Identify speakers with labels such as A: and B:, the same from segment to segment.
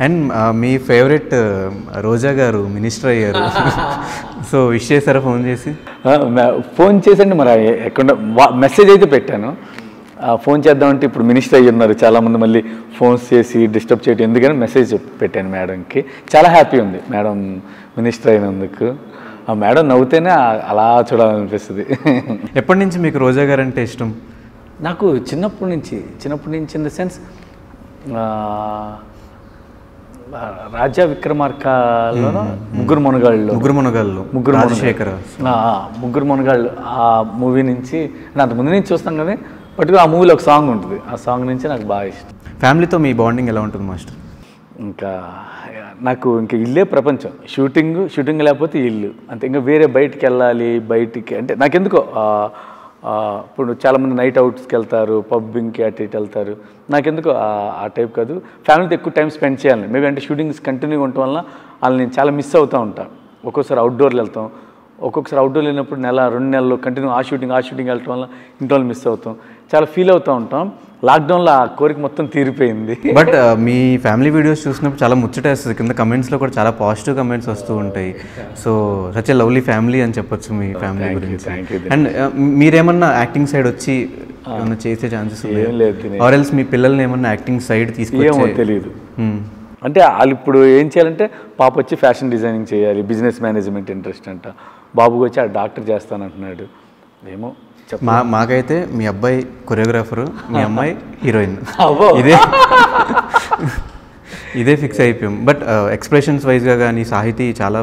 A: And me favourite రోజా గారు minister అయ్యారు. So wish చేశారా ఫోన్ చేసి?
B: ఫోన్ చేసండి, మరి ఎక్కడ మెసేజ్ అయితే పెట్టాను. ఫోన్ చేద్దామంటే ఇప్పుడు మినిస్టర్ అయ్యి ఉన్నారు, చాలామంది మళ్ళీ ఫోన్స్ చేసి డిస్టర్బ్ చేయడం ఎందుకని మెసేజ్ పెట్టాను మేడంకి. చాలా హ్యాపీ ఉంది మేడం మినిస్టర్ అయినందుకు. ఆ మేడం నవ్వుతేనే అలా చూడాలనిపిస్తుంది.
A: ఎప్పటి నుంచి మీకు రోజా గారు అంటే ఇష్టం?
B: నాకు చిన్నప్పటి నుంచి ఇన్ ద సెన్స్ రాజా విక్రమార్కలోనూ ముగ్గురు మునగాళ్ళు ఆ మూవీ నుంచి అంతకుముందు నుంచి చూస్తాం కదా, బట్ ఆ మూవీలో ఒక సాంగ్ ఉంటుంది, ఆ సాంగ్ నుంచి నాకు బాగా ఇష్టం.
A: ఫ్యామిలీతో మీ బాండింగ్ ఎలా ఉంటుంది మాస్టర్?
B: ఇంకా నాకు ఇంకా ఇల్లే ప్రపంచం. షూటింగ్ లేకపోతే ఇల్లు అంతే. ఇంకా వేరే బయటికి వెళ్ళాలి, బయటికి అంటే నాకెందుకో ఇప్పుడు చాలామంది నైట్ అవుట్స్కి వెళ్తారు, పబ్బింగ్కి అటు ఇటు వెళ్తారు. నాకెందుకో ఆ టైప్ కాదు. ఫ్యామిలీతో ఎక్కువ టైం స్పెండ్ చేయాలి. మేబీ అంటే షూటింగ్స్ కంటిన్యూగా ఉండటం వల్ల వాళ్ళని నేను చాలా మిస్ అవుతూ ఉంటాను. ఒక్కొక్కసారి అవుట్డోర్లు వెళ్తాం, ఒక్కొక్కసారి అవుట్డోర్ వెళ్ళినప్పుడు 2 నెలలు కంటిన్యూ ఆ షూటింగ్ వెళ్ళటం వల్ల ఇంట్లో వాళ్ళు మిస్ అవుతాం, చాలా ఫీల్ అవుతూ ఉంటాం. లాక్డౌన్లో ఆ కోరిక మొత్తం తీరిపోయింది.
A: బట్ మీ ఫ్యామిలీ వీడియోస్ చూసినప్పుడు చాలా ముచ్చటేస్తుంది. కింద కమెంట్స్లో కూడా చాలా పాజిటివ్ కమెంట్స్ వస్తూ ఉంటాయి. So such a lovely family అని చెప్పొచ్చు మీ ఫ్యామిలీ గురించి. అండ్ మీరేమన్నా యాక్టింగ్ సైడ్ వచ్చి ఏమన్నా చేసే ఛాన్సెస్ ఆర్ ఎల్స్ మీ పిల్లల్ని ఏమన్నా యాక్టింగ్ సైడ్ తీసుకొచ్చి?
B: తెలియదు. అంటే వాళ్ళు ఇప్పుడు ఏం చేయాలంటే పాప వచ్చి ఫ్యాషన్ డిజైనింగ్ చేయాలి, బిజినెస్ మేనేజ్మెంట్ ఇంట్రెస్ట్ అంట, బాబుకి వచ్చి ఆ డాక్టర్ చేస్తానంటున్నాడు. ఏమో
A: మాకైతే మీ అబ్బాయి కొరియోగ్రాఫరు, మీ అమ్మాయి హీరోయిన్, ఇదే ఫిక్స్ అయిపోయాం. బట్ ఎక్స్ప్రెషన్స్ వైజ్గా కానీ సాహితీ చాలా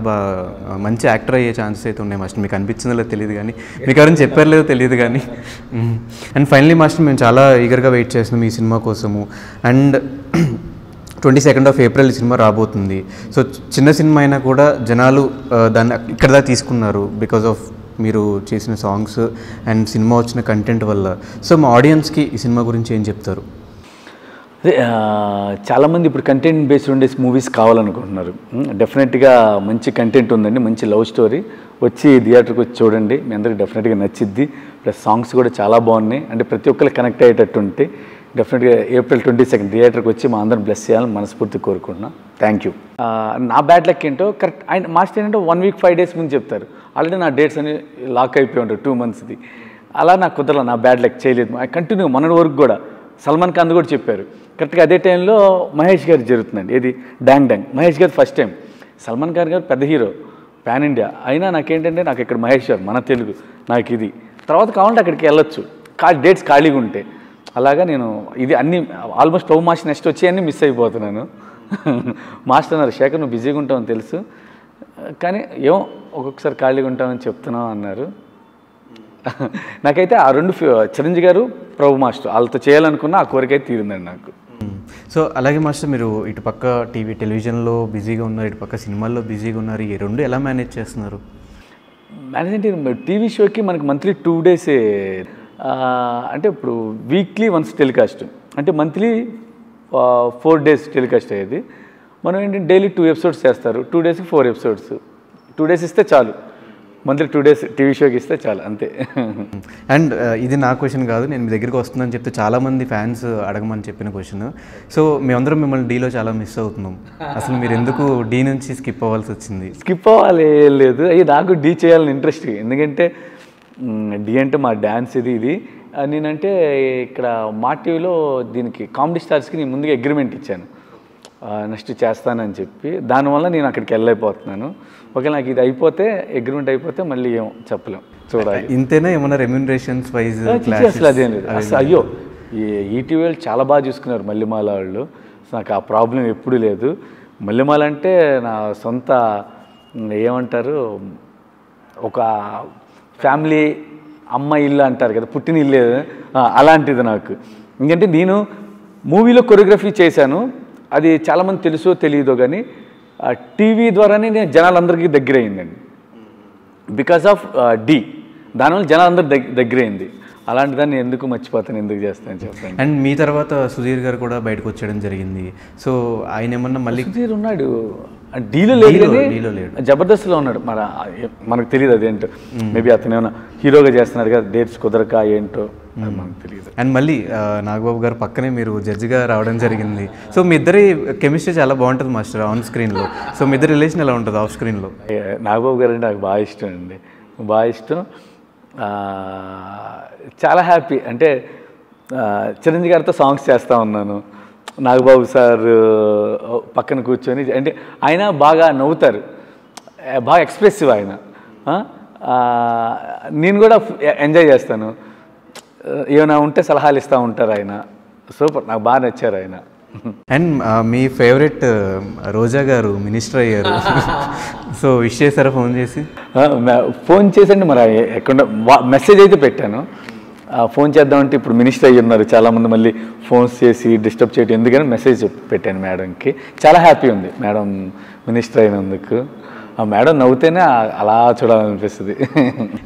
A: మంచి యాక్టర్ అయ్యే ఛాన్సెస్ అయితే ఉన్నాయి మాస్టర్. మీకు అనిపించిందో లేదో తెలియదు కానీ, మీకు ఎవరైనా చెప్పారు లేదో తెలియదు కానీ. అండ్ ఫైనలీ మాస్టర్, మేము చాలా ఈగర్గా వెయిట్ చేస్తున్నాం ఈ సినిమా కోసము. అండ్ 22nd of April ఈ సినిమా రాబోతుంది. సో చిన్న సినిమా అయినా కూడా జనాలు దాన్ని ఇక్కడ దాకా తీసుకున్నారు బికాజ్ ఆఫ్ మీరు చేసిన సాంగ్స్ అండ్ సినిమా వచ్చిన కంటెంట్ వల్ల. సో మా ఆడియన్స్కి ఈ సినిమా గురించి ఏం చెప్తారు?
B: అదే చాలామంది ఇప్పుడు కంటెంట్ బేస్డ్ ఉండే మూవీస్ కావాలనుకుంటున్నారు. డెఫినెట్గా మంచి కంటెంట్ ఉందండి, మంచి లవ్ స్టోరీ. వచ్చి థియేటర్కి వచ్చి చూడండి, మీ అందరికి డెఫినెట్గా నచ్చిద్ది. ప్లస్ సాంగ్స్ కూడా చాలా బాగున్నాయి, అంటే ప్రతి ఒక్కరికి కనెక్ట్ అయ్యేటట్టు ఉంటే డెఫినెట్గా April 22 థియేటర్కి వచ్చి మా అందరం బ్లెస్ చేయాలని మనస్ఫూర్తి కోరుకుంటున్నాను. Thank you. నా బ్యాడ్ లక్ ఏంటో కరెక్ట్ ఆయన మాస్టర్ ఏంటంటే 1 week 5 days ముందు చెప్తారు. ఆల్రెడీ నా డేట్స్ అని లాక్ అయిపోయి ఉంటాయి 2 monthsది. అలా నాకు కుదరలా, నా బ్యాడ్ లక్ చేయలేదు. కంటిన్యూ మన వరకు కూడా సల్మాన్ ఖాన్ కూడా చెప్పారు. కరెక్ట్గా అదే టైంలో మహేష్ గారు జరుగుతుందండి. ఇది డాంగ్ మహేష్ గారు ఫస్ట్ టైం. సల్మాన్ ఖాన్ గారు పెద్ద హీరో, పాన్ ఇండియా. అయినా నాకేంటంటే నాకు ఇక్కడ మహేష్ గారు మన తెలుగు, నాకు ఇది తర్వాత కావాలంటే అక్కడికి వెళ్ళొచ్చు, డేట్స్ ఖాళీగా ఉంటే. అలాగా నేను ఇది అన్నీ ఆల్మోస్ట్ మాస్టర్ నెక్స్ట్ వచ్చి అన్నీ మిస్ అయిపోతున్నాను. మాస్టర్ అన్నారు, శేఖర్ నువ్వు బిజీగా ఉంటావని తెలుసు కానీ ఏమో ఒక్కొక్కసారి ఖాళీగా ఉంటామని చెప్తున్నావు అన్నారు. నాకైతే ఆ 2 చిరంజీవి గారు, ప్రభు మాస్టర్ వాళ్ళతో చేయాలనుకున్న ఆ కోరిక అయితే తీరిందండి నాకు.
A: సో అలాగే మాస్టర్, మీరు ఇటుపక్క టెలివిజన్లో బిజీగా ఉన్నారు, ఇటుపక్క సినిమాల్లో బిజీగా ఉన్నారు. ఈ 2 ఎలా మేనేజ్ చేస్తున్నారు?
B: మేనేజ్ అంటే టీవీ షోకి మనకి మంత్లీ 2 days, అంటే ఇప్పుడు వీక్లీ వన్స్ టెలికాస్ట్, అంటే మంత్లీ 4 days టెలికాస్ట్ అయ్యేది. మనం ఏంటంటే డైలీ 2 episodes చేస్తారు, 2 daysకి 4 episodes. 2 days ఇస్తే చాలు, మంత్లీ 2 days టీవీ షోకి ఇస్తే చాలు, అంతే.
A: అండ్ ఇది నా క్వశ్చన్ కాదు, నేను మీ దగ్గరికి వస్తుందని చెప్తే చాలామంది ఫ్యాన్స్ అడగమని చెప్పిన క్వశ్చన్. సో మేమందరం మిమ్మల్ని డీలో చాలా మిస్ అవుతున్నాం. అసలు మీరు ఎందుకు డీ నుంచి స్కిప్ అవ్వాల్సి వచ్చింది?
B: స్కిప్ అవ్వాలి లేదు, అయ్యి నాకు డీ చేయాలని ఇంట్రెస్ట్. ఎందుకంటే డీ అంటే మా డ్యాన్స్ ఇది. నేనంటే ఇక్కడ మా టీవీలో దీనికి కామెడీ స్టార్స్కి నేను ముందుగా అగ్రిమెంట్ ఇచ్చాను, నెక్స్ట్ చేస్తానని చెప్పి. దానివల్ల నేను అక్కడికి వెళ్ళైపోతున్నాను. ఒకవేళ నాకు ఇది అయిపోతే, అగ్రిమెంట్ అయిపోతే మళ్ళీ ఏమో చెప్పలేం, చూడాలి.
A: ఇంతేనా ఏమన్నా రెమ్యూనరేషన్స్ వైజ్?
B: అసలు అదేం లేదు. అసలు అయ్యో, ఈటీవీ వాళ్ళు చాలా బాగా చూసుకున్నారు మల్లెమాల వాళ్ళు. నాకు ఆ ప్రాబ్లం ఎప్పుడూ లేదు. మల్లెమాల అంటే నా సొంత ఏమంటారు, ఒక ఫ్యామిలీ అమ్మ ఇల్లు అంటారు కదా, పుట్టిన ఇల్లు, అలాంటిది నాకు. ఎందుకంటే నేను మూవీలో కొరియోగ్రఫీ చేశాను, అది చాలామంది తెలుసో తెలియదో కానీ టీవీ ద్వారానే నేను జనాలందరికీ దగ్గర అయిందండి. బికాస్ ఆఫ్ డీ, దానివల్ల జనాలందరూ దగ్గర అయింది. అలాంటి దాన్ని ఎందుకు మర్చిపోతాను, ఎందుకు చేస్తాను చెప్పండి.
A: అండ్ మీ తర్వాత సుధీర్ గారు కూడా బయటకు వచ్చేయడం జరిగింది. సో ఆయన ఏమన్నా మళ్ళీ
B: సుధీర్ ఉన్నాడు, డీలో లేదు కానీ
A: డీలో లేడు.
B: జబర్దస్త్లో ఉన్నాడు. మనకు తెలియదు అదేంటో. మేబీ అతను ఏమైనా హీరోగా చేస్తున్నాడు కదా, డేట్స్ కుదరక ఏంటో మనకు తెలియదు.
A: అండ్ మళ్ళీ నాగబాబు గారు పక్కనే మీరు జడ్జిగా రావడం జరిగింది. సో మీ ఇద్దరి కెమిస్ట్రీ చాలా బాగుంటుంది మాస్టర్ ఆన్ స్క్రీన్లో. సో మీ ఇద్దరి రిలేషన్ ఎలా ఉంటుంది ఆఫ్ స్క్రీన్లో?
B: నాగబాబు గారు అంటే నాకు బాగా ఇష్టం అండి, బాగా ఇష్టం. చాలా హ్యాపీ. అంటే చిరంజీవి గారితో సాంగ్స్ చేస్తూ ఉన్నాను, నాగబాబు సార్ పక్కన కూర్చొని, అంటే ఆయన బాగా నవ్వుతారు, బాగా ఎక్స్ప్రెసివ్ ఆయన. నేను కూడా ఎంజాయ్ చేస్తాను, ఏమైనా ఉంటే సలహాలు ఇస్తూ ఉంటారు ఆయన. సూపర్, నాకు బాగా నచ్చారు ఆయన.
A: అండ్ మీ ఫేవరెట్ రోజా గారు మినిస్టర్ అయ్యారు. సో విష్ చేశారా ఫోన్ చేసి?
B: ఫోన్ చేసండి, మరి ఎక్కడ మెసేజ్ అయితే పెట్టాను. ఫోన్ చేద్దామంటే ఇప్పుడు మినిస్టర్ అయ్యి ఉన్నారు చాలామంది, మళ్ళీ ఫోన్స్ చేసి డిస్టర్బ్ చేయడం ఎందుకని మెసేజ్ పెట్టాను మేడంకి. చాలా హ్యాపీ ఉంది మేడం మినిస్టర్ అయినందుకు. ఆ మేడం నవ్వుతేనే అలా చూడాలనిపిస్తుంది.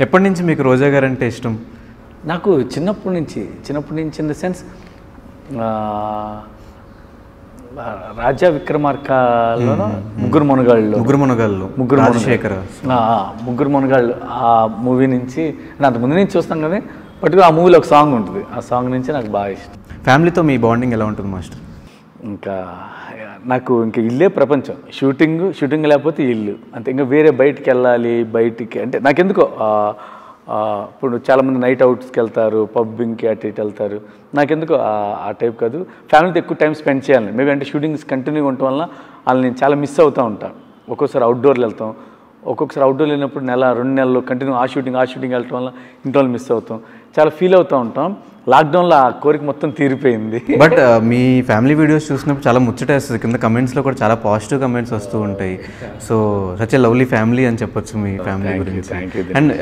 A: ఎప్పటి నుంచి మీకు రోజా గారు అంటే ఇష్టం?
B: నాకు చిన్నప్పటి నుంచి ఇన్ ద సెన్స్ రాజా విక్రమార్కలోనూ ముగ్గురు మునగాళ్ళు ఆ మూవీ నుంచి, అంత ముందు నుంచి చూస్తాం కానీ పర్టికులర్ ఆ మూవీలో ఒక సాంగ్ ఉంటుంది, ఆ సాంగ్ నుంచి నాకు బాగా ఇష్టం.
A: ఫ్యామిలీతో మీ బాండింగ్ ఎలా ఉంటుంది మాస్టర్?
B: ఇంకా నాకు ఇంకా ఇల్లే ప్రపంచం. షూటింగ్ లేకపోతే ఇల్లు అంతే. ఇంకా వేరే బయటికి వెళ్ళాలి, బయటికి అంటే నాకెందుకో ఇప్పుడు చాలామంది నైట్ అవుట్స్కి వెళ్తారు, పబ్బింగ్కి అటు ఇటు వెళ్తారు. నాకెందుకో ఆ టైప్ కాదు. ఫ్యామిలీతో ఎక్కువ టైం స్పెండ్ చేయాలి. మేబీ అంటే షూటింగ్స్ కంటిన్యూగా ఉండటం వల్ల వాళ్ళని నేను చాలా మిస్ అవుతూ ఉంటాను. ఒక్కోసారి అవుట్డోర్లు వెళ్తాం, ఒక్కొక్కసారి అవుట్డోర్ వెళ్ళినప్పుడు 1-2 నెలలు కంటిన్యూ ఆ షూటింగ్ వెళ్ళటం వల్ల ఇంట్లో మిస్ అవుతాం, చాలా ఫీల్ అవుతూ ఉంటాం. లాక్డౌన్లో ఆ కోరిక మొత్తం తీరిపోయింది.
A: బట్ మీ ఫ్యామిలీ వీడియోస్ చూసినప్పుడు చాలా ముచ్చటేస్తుంది, కింద కమెంట్స్లో కూడా చాలా పాజిటివ్ కమెంట్స్ వస్తూ ఉంటాయి. So such a lovely family అని చెప్పొచ్చు మీ ఫ్యామిలీ గురించి. అండ్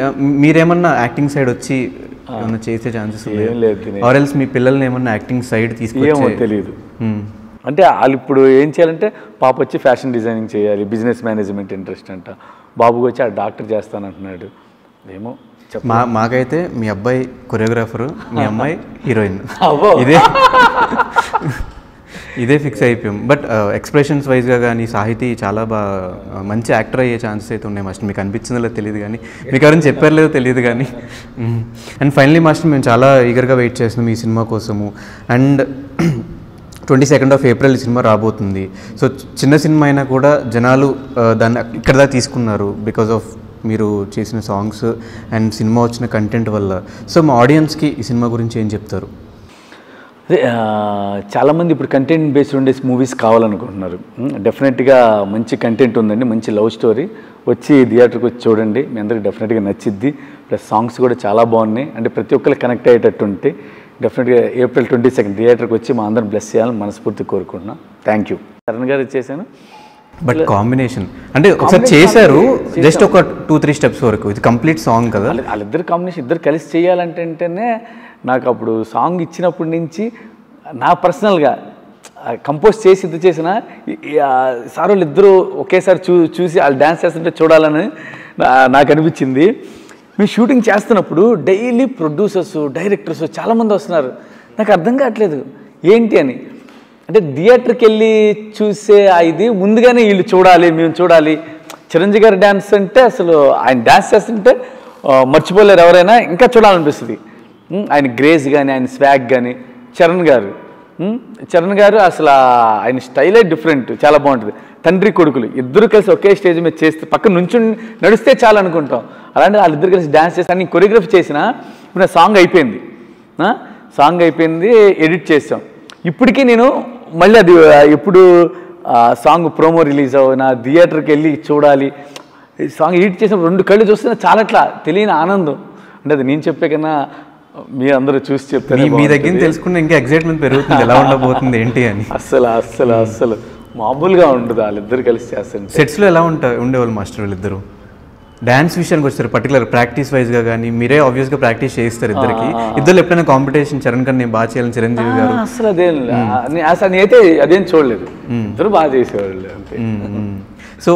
A: మీరేమన్నా యాక్టింగ్ సైడ్ వచ్చి ఏమన్నా చేసే ఛాన్సెస్ ఆర్ ఎల్స్ మీ పిల్లల్ని ఏమన్నా యాక్టింగ్ సైడ్ తీసుకొచ్చి?
B: తెలియదు. అంటే వాళ్ళు ఇప్పుడు ఏం చేయాలంటే, పాప వచ్చి ఫ్యాషన్ డిజైనింగ్ చేయాలి, బిజినెస్ మేనేజ్మెంట్ ఇంట్రెస్ట్ అంట, బాబుకి వచ్చి ఆ డాక్టర్ చేస్తానంటున్నాడు. ఏమో
A: మాకైతే మీ అబ్బాయి కొరియోగ్రాఫరు, మీ అమ్మాయి హీరోయిన్, ఇదే ఫిక్స్ అయిపోయాం. బట్ ఎక్స్ప్రెషన్స్ వైజ్గా కానీ సాహితీ చాలా మంచి యాక్టర్ అయ్యే ఛాన్సెస్ అయితే ఉన్నాయి మాస్టర్. మీకు అనిపించిందో లేదో తెలియదు కానీ, మీకు ఎవరైనా చెప్పారు లేదో తెలియదు కానీ. అండ్ ఫైనలీ మాస్టర్, మేము చాలా ఈగర్గా వెయిట్ చేస్తున్నాం ఈ సినిమా కోసము. అండ్ 22 ఏప్రిల్ ఈ సినిమా రాబోతుంది. సో చిన్న సినిమా అయినా కూడా జనాలు దాన్ని ఇక్కడ దాకా తీసుకున్నారు బికాజ్ ఆఫ్ మీరు చేసిన సాంగ్స్ అండ్ సినిమా వచ్చిన కంటెంట్ వల్ల. సో మా ఆడియన్స్కి ఈ సినిమా గురించి ఏం చెప్తారు?
B: చాలామంది ఇప్పుడు కంటెంట్ బేస్డ్ ఉండే మూవీస్ కావాలనుకుంటున్నారు. డెఫినెట్గా మంచి కంటెంట్ ఉందండి, మంచి లవ్ స్టోరీ. వచ్చి థియేటర్కి వచ్చి చూడండి, మీ అందరికి డెఫినెట్గా నచ్చిద్ది. ప్లస్ సాంగ్స్ కూడా చాలా బాగున్నాయి, అంటే ప్రతి ఒక్కరికి కనెక్ట్ అయ్యేటట్టు ఉంటే. డెఫినెట్గా ఏప్రిల్ 22 థియేటర్కి వచ్చి మా అందరం బ్లెస్ చేయాలని మనస్ఫూర్తి కోరుకుంటున్నాం. Thank you. చరణ్ గారు చేశాను.
A: బట్ కాంబినేషన్ అంటే ఒకసారి చేశారు, జస్ట్ ఒక 2-3 స్టెప్స్ వరకు. ఇది కంప్లీట్ సాంగ్ కదా.
B: వాళ్ళిద్దరు కాంబినేషన్, ఇద్దరు కలిసి చేయాలంటేనే నాకు అప్పుడు సాంగ్ ఇచ్చినప్పటి నుంచి నా పర్సనల్గా కంపోజ్ చేసి ఇది చేసిన సార్ వాళ్ళు ఇద్దరు ఒకేసారి చూసి వాళ్ళు డ్యాన్స్ చేస్తుంటే చూడాలని నాకు అనిపించింది. మేము షూటింగ్ చేస్తున్నప్పుడు డైలీ ప్రొడ్యూసర్స్, డైరెక్టర్స్ చాలామంది వస్తున్నారు. నాకు అర్థం కావట్లేదు ఏంటి అని. అంటే థియేటర్కి వెళ్ళి చూసే ఇది ముందుగానే వీళ్ళు చూడాలి, మేము చూడాలి. చిరంజీవి గారి డ్యాన్స్ అంటే అసలు ఆయన డ్యాన్స్ చేస్తుంటే మర్చిపోలేరు ఎవరైనా, ఇంకా చూడాలనిపిస్తుంది. ఆయన గ్రేస్ కానీ, ఆయన స్వాగ్ కానీ. చరణ్ గారు అసలు ఆయన స్టైలే డిఫరెంట్, చాలా బాగుంటుంది. తండ్రి కొడుకులు ఇద్దరు కలిసి ఒకే స్టేజ్ మీద చేస్తే పక్కన నుంచి నడిస్తే చాలు అనుకుంటాం. అలాంటి వాళ్ళిద్దరు కలిసి డ్యాన్స్ చేసి నేను కొరియోగ్రఫీ చేసిన. ఇప్పుడు నా సాంగ్ అయిపోయింది, ఎడిట్ చేసాం. ఇప్పటికీ నేను మళ్ళీ అది ఎప్పుడు సాంగ్ ప్రోమో రిలీజ్ నా థియేటర్కి వెళ్ళి చూడాలి. సాంగ్ ఎడిట్ చేసిన 2 కళ్ళు చూస్తే చాలా అట్లా తెలియని ఆనందం. అంటే అది నేను చెప్పే కన్నా మీరు అందరూ చూసి చెప్తారు.
A: మీ దగ్గర తెలుసుకున్న ఇంకా ఎక్సైట్మెంట్ పెరుగుతుంది, ఎలా ఉండబోతుంది ఏంటి అని.
B: అస్సలు మామూలుగా ఉండదు వాళ్ళిద్దరు కలిసి చేస్తారు.
A: సెట్స్లో ఎలా ఉండేవాళ్ళు మాస్టర్ వీళ్ళిద్దరు? డ్యాన్స్ విషయానికి వచ్చారు పర్టికులర్ ప్రాక్టీస్ వైజ్గా కానీ మీరే ఆబ్వియస్గా ప్రాక్టీస్ చేయిస్తారు ఇద్దరికి ఇద్దరు ఎప్పుడైనా కాంపిటీషన్ చరణ్ గారు నేను బాగా చేయాలని చిరంజీవి గారు
B: అసలు అదేం అసలు నేనైతే అదేం చూడలేదు ఇద్దరు బాగా చేసేవాళ్ళు అంతే
A: సో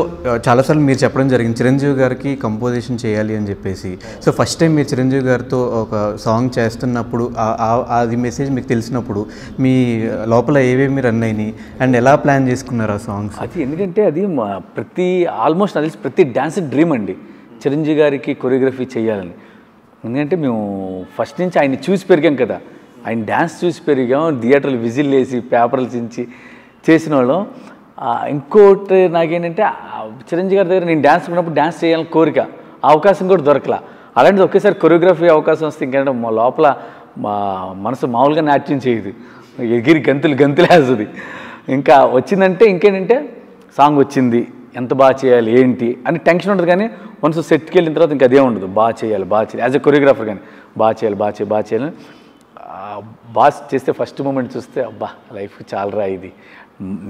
A: చాలాసార్లు మీరు చెప్పడం జరిగింది చిరంజీవి గారికి కంపోజిషన్ చేయాలి అని చెప్పేసి సో ఫస్ట్ టైం మీరు చిరంజీవి గారితో ఒక సాంగ్ చేస్తున్నప్పుడు అది మెసేజ్ మీకు తెలిసినప్పుడు మీ లోపల ఏవేమి రన్ అయినాయి అండ్ ఎలా ప్లాన్ చేసుకున్నారు ఆ సాంగ్స్?
B: అది ఎందుకంటే అది ఆల్మోస్ట్ నాకు తెలిసి ప్రతి డ్యాన్స్ డ్రీమ్ అండి చిరంజీవి గారికి కొరియోగ్రఫీ చేయాలని. ఎందుకంటే మేము ఫస్ట్ నుంచి ఆయన్ని చూసి పెరిగాం కదా, ఆయన డ్యాన్స్ చూసి పెరిగాం, థియేటర్లు విజిల్ వేసి పేపర్లు చించి చేసిన వాళ్ళం. ఇంకోటి నాకేంటంటే చిరంజీవి గారి దగ్గర నేను డ్యాన్స్ ఉన్నప్పుడు డ్యాన్స్ చేయాలని కోరిక, అవకాశం కూడా దొరకలా. అలాంటిది ఒకేసారి కొరియోగ్రఫీ అవకాశం వస్తే ఇంకేంటే మా లోపల మా మనసు మామూలుగా నాట్యం చేయదు, ఎగిరి గంతులు వేస్తుంది. ఇంకా వచ్చిందంటే ఇంకేంటంటే సాంగ్ వచ్చింది ఎంత బాగా చేయాలి ఏంటి అని టెన్షన్ ఉంటుంది, కానీ వన్స్ సెట్కి వెళ్ళిన తర్వాత ఇంకా అదే ఉండదు, బాగా చేయాలి యాజ్ ఎ కొరియోగ్రాఫర్ కానీ బాగా చేయాలి. బాగా చేస్తే ఫస్ట్ మూమెంట్ చూస్తే అబ్బా లైఫ్ చాలా ఇది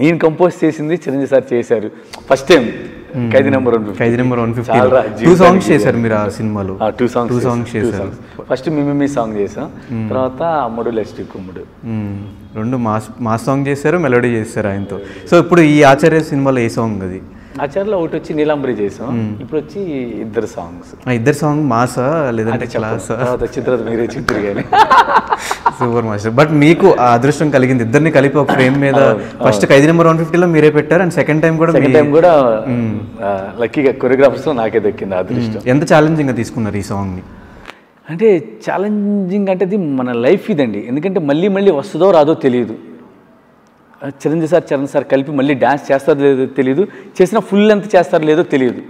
B: నేను కంపోజ్ చేసింది చిరంజీవి సార్ చేశారు ఫస్ట్ టైం. ఖైదీ నెంబర్ 150
A: 2 సాంగ్స్ చేశారు మీరు ఆ సినిమాలో.
B: 2 సాంగ్స్ చేశారు. ఫస్ట్ మిమ్మి సాంగ్ చేసాం, తర్వాత అమ్ముడు లెస్ట్ కుమ్ముడు,
A: 2 మాస్ సాంగ్ చేశారు, మెలోడీ చేశారు ఆయనతో. సో ఇప్పుడు ఈ ఆచార్య సినిమాలో ఏ సాంగ్ అది?
B: ఆచార్యలో ఒకటి వచ్చి నీలాంబరి చేసాం, ఇప్పుడు వచ్చి ఇద్దరు సాంగ్
A: మాసా లేదంటే క్లాసా?
B: చిత్ర మీరే చిత్ర కానీ
A: సూపర్ మాస్టర్. బట్ మీకు ఆ అదృష్టం కలిగింది ఇద్దరిని కలిపి ఒక ఫ్రేమ్ మీద. ఫస్ట్ ఖైదీ నెంబర్ 150లో మీరే పెట్టారు అండ్ సెకండ్ టైం కూడా
B: లక్కీగా కొరియోగ్రాఫర్స్ నాకే దక్కింది అదృష్టం.
A: ఎంత ఛాలెంజింగ్గా తీసుకున్నారు ఈ సాంగ్ని?
B: అంటే ఛాలెంజింగ్ అంటే అది మన లైఫ్ ఇదండి, ఎందుకంటే మళ్ళీ వస్తుందో రాదో తెలియదు. చిరంజీవి సార్ చరణ్ సార్ కలిపి మళ్ళీ డ్యాన్స్ చేస్తారో లేదో తెలియదు, చేసిన ఫుల్ ఎంత చేస్తారో లేదో తెలియదు.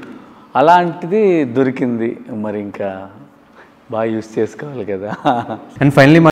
B: అలాంటిది దొరికింది, మరి ఇంకా బాగా యూస్ చేసుకోవాలి కదా.
A: And finally